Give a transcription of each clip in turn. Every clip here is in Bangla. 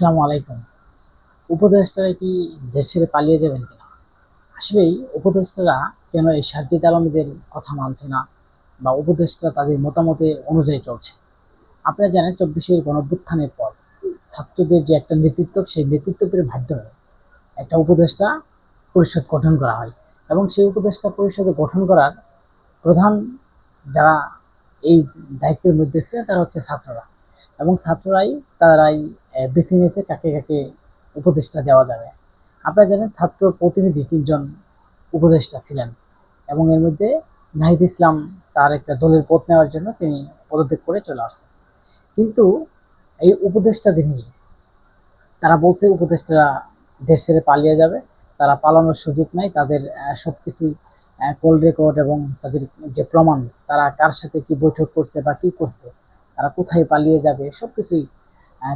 আসসালামু আলাইকুম। উপদেষ্টারা কি দেশ ছেড়ে পালিয়ে যাবেন কিনা? আসলেই উপদেষ্টারা কেন এই সাজ্জাদ আলমীদের কথা মানছে না বা উপদেষ্টারা তাদের মতামতে অনুযায়ী চলছে? আপনারা জানেন 24-এর গণঅভ্যুত্থানের পর ছাত্রদের যে একটা নেতৃত্ব, সেই নেতৃত্বের মাধ্যমে একটা উপদেষ্টা পরিষদ গঠন করা হয় এবং সেই উপদেষ্টা পরিষদ গঠন করার প্রধান যারা এই দায়িত্বের মধ্যে ছিলেন তারা হচ্ছে ছাত্ররা, এবং তারাই বেছে নিয়েছে কাকে কাকে উপদেষ্টা দেওয়া যাবে। আপনারা জানেন ছাত্র প্রতিনিধি 3 জন উপদেষ্টা ছিলেন, এবং এর মধ্যে নাহিদ ইসলাম তার একটা দলের পথ নেওয়ার জন্য তিনি পদত্যাগ করে চলে আসছেন। কিন্তু এই উপদেষ্টাদের নিয়ে তারা বলছে উপদেষ্টারা দেশ ছেড়ে পালিয়ে যাবে, তারা পালানোর সুযোগ নাই, তাদের সবকিছুই কল রেকর্ড এবং তাদের যে প্রমাণ, তারা কার সাথে কি বৈঠক করছে বা কি করছে, তারা কোথায় পালিয়ে যাবে, সবকিছুই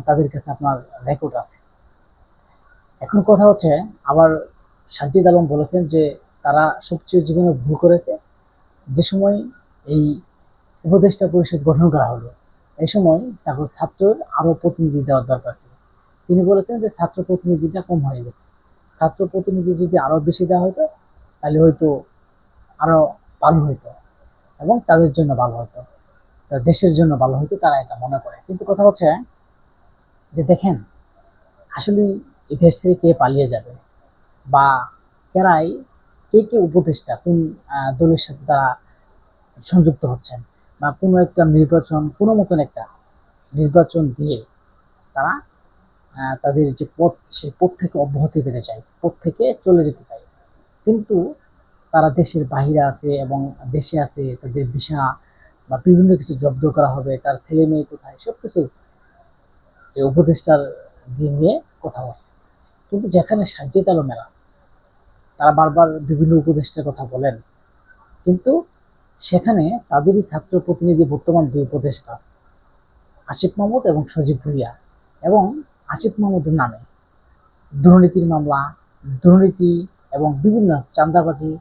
তাদের কাছে আপনার রেকর্ড আছে। এখন কথা হচ্ছে, আবার সাজ্জাদ আলম বলেছেন যে তারা সবচেয়ে জীবনে ভুল করেছে যে সময় এই উপদেষ্টা পরিষদ গঠন করা হলো, এই সময় তারপর ছাত্রের আরো প্রতিনিধি দেওয়ার দরকার ছিল। তিনি বলেছেন যে ছাত্র প্রতিনিধিটা কম হয়ে গেছে, ছাত্র প্রতিনিধি যদি আরো বেশি দেওয়া হতো তাহলে হয়তো আরো ভালো হইতো এবং তাদের জন্য ভালো হতো, তার দেশের জন্য ভালো হতো, তারা এটা মনে করে। কিন্তু কথা হচ্ছে যে দেখেন, আসলে এই দেশ থেকে কে পালিয়ে যাবে বা কেরাই কে কে উপদেষ্টা কোন দলের সাথে তারা সংযুক্ত হচ্ছেন, বা কোনো একটা নির্বাচন, কোনো মতন একটা নির্বাচন দিয়ে তারা তাদের যে পথ, সেই পথ থেকে অব্যাহতি পেতে চায়, পথ থেকে চলে যেতে চায়। কিন্তু তারা দেশের বাহিরে আছে এবং দেশে আছে, তাদের ভিসা বা বিভিন্ন কিছু জব্দ করা হবে, তার ছেলে মেয়ে কোথায়, সবকিছু এই উপদেষ্টার দিন নিয়ে কথা বলছে। কিন্তু যেখানে সাজ্জাদ আলমেরা তারা বারবার বিভিন্ন উপদেষ্টার কথা বলেন, কিন্তু সেখানে তাদেরই ছাত্র প্রতিনিধি বর্তমান 2 উপদেষ্টা আসিফ মাহমুদ এবং সজীব ভুঁইয়া, এবং আসিফ মাহমুদের নামে দুর্নীতির মামলা, দুর্নীতি এবং বিভিন্ন চাঁদাবাজি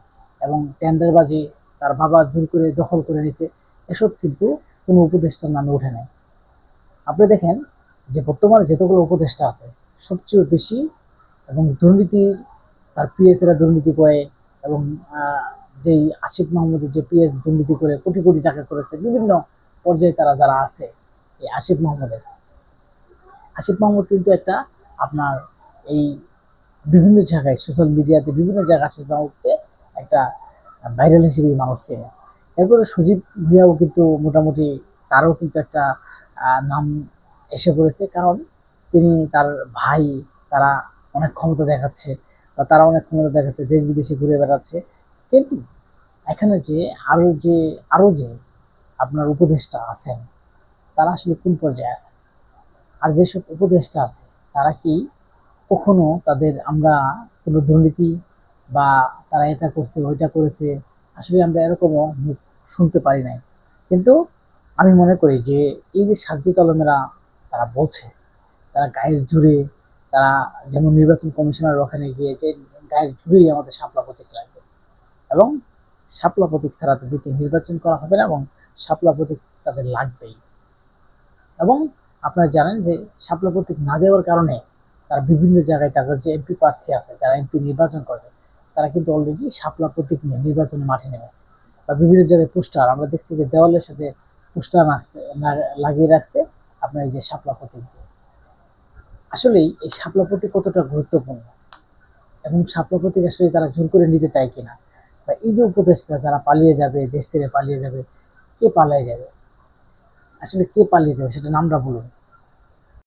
এবং টেন্ডারবাজি তার বাবা জোর করে দখল করে নিয়েছে, এসব কিন্তু কোনো উপদেষ্টার নামে ওঠে নাই। আপনি দেখেন যে বর্তমানে যতগুলো উপদেষ্টা আছে সবচেয়ে বেশি এবং দুর্নীতির, তার পিএস এরা দুর্নীতি করে, এবং যেই আসিফ মাহমুদের যে পিএস দুর্নীতি করে কোটি কোটি টাকা করেছে বিভিন্ন পর্যায়ে, তারা যারা আছে এই আসিফ মাহমুদ কিন্তু একটা আপনার এই বিভিন্ন জায়গায় সোশ্যাল মিডিয়াতে বিভিন্ন জায়গায় আসিফ মাহমুদকে একটা ভাইরাল হিসেবে মানুষ চেনে। এরপরে সজীব ভুঁইয়াও কিন্তু মোটামুটি, তারও কিন্তু একটা নাম এসে পড়েছে, কারণ তিনি তার ভাই, তারা অনেক ক্ষমতা দেখাচ্ছে, বা তারা অনেক ক্ষমতা দেখাচ্ছে, দেশ বিদেশে ঘুরে বেড়াচ্ছে। কিন্তু এখানে যে আরো যে আপনার উপদেষ্টা আছেন, তারা আসলে কোন পর্যায়ে আছে? আর যেসব উপদেষ্টা আছে তারা কি কখনো তাদের আমরা কোনো দুর্নীতি বা তারা এটা করছে ওইটা করেছে, আসলে আমরা এরকমও মুখ শুনতে পারি নাই। কিন্তু আমি মনে করি যে এই যে সাজ্জাদ আলমেরা তারা বলছে, তারা গায়ের জোরে, তারা যেমন নির্বাচন কমিশনার ওখানে গিয়ে যে গায়ের জোরেই আমাদের শাপলা প্রতীক লাগবে, এবং শাপলা প্রতীক ছাড়া তাদেরকে নির্বাচন করা হবে না, এবং শাপলা প্রতীক তাদের লাগবেই। এবং আপনারা জানেন যে শাপলা প্রতীক না দেওয়ার কারণে তারা বিভিন্ন জায়গায়, তাদের যে এমপি প্রার্থী আছে যারা এমপি নির্বাচন করবে, তারা কিন্তু অলরেডি শাপলা প্রতীক নিয়ে নির্বাচনের মাঠে নেমেছে, বা বিভিন্ন জায়গায় পোস্টার আমরা দেখছি যে দেওয়ালের সাথে পোস্টার লাগিয়ে রাখছে আপনার এই যে শাপলা প্রতীক দিয়ে। আসলেই এই শাপলা প্রতীক কতটা গুরুত্বপূর্ণ, এবং শাপলা প্রতীক আসলে তারা জোর করে নিতে চায় কিনা, বা এই যে উপদেশটা যারা পালিয়ে যাবে, দেশ ছেড়ে পালিয়ে যাবে, কে পালিয়ে যাবে, আসলে কে পালিয়ে যাবে সেটা নামটা বলুন।